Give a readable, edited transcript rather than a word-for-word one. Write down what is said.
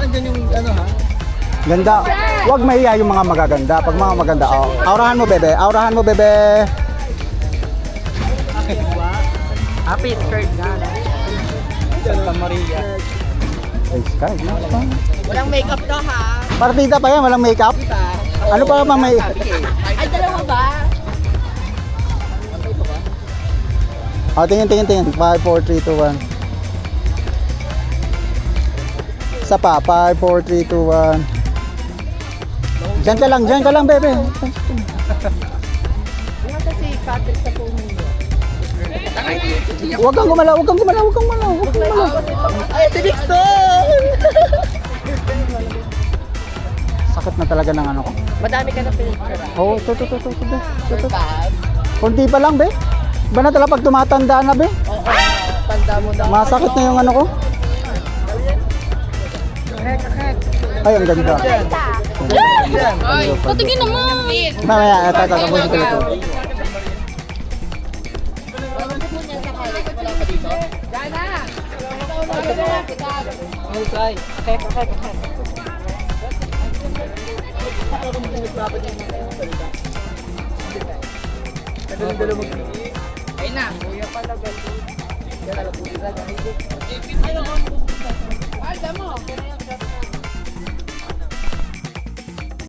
andyan yung ano ha? Ganda. Huwag mahiya yung mga magaganda. Pag mga maganda, oh. Aurahan mo, bebe. Aurahan mo, bebe. Happy skirt na. Santa Maria. Ay, Sky. Walang makeup to ha. Partida pa yan, walang makeup. Ano pa bang may... Ay, dalawa ba? Oh, tingin. 5, 4, 3, 2, 1. Isa pa. 5, 4, 3, 2, 1. Diyan ka lang, bebe. Ano kasi Patrick sa phone mo? Huwag kang gumalaw. Ay, si Dixon! Sakit na talaga ng ano ko. Madami ka na pinagkara. Oo, ito. Kunti pa lang, be. Ba na talaga pag tumatanda na, be? Oo, tanda mo na. Masakit na yung ano ko. Ay, ang ganda. Ay, patigin naman! Mamaya, ito, tapusin ko ito. Husay. Kakek. Ay na, kuya pala galo. Ay, damo.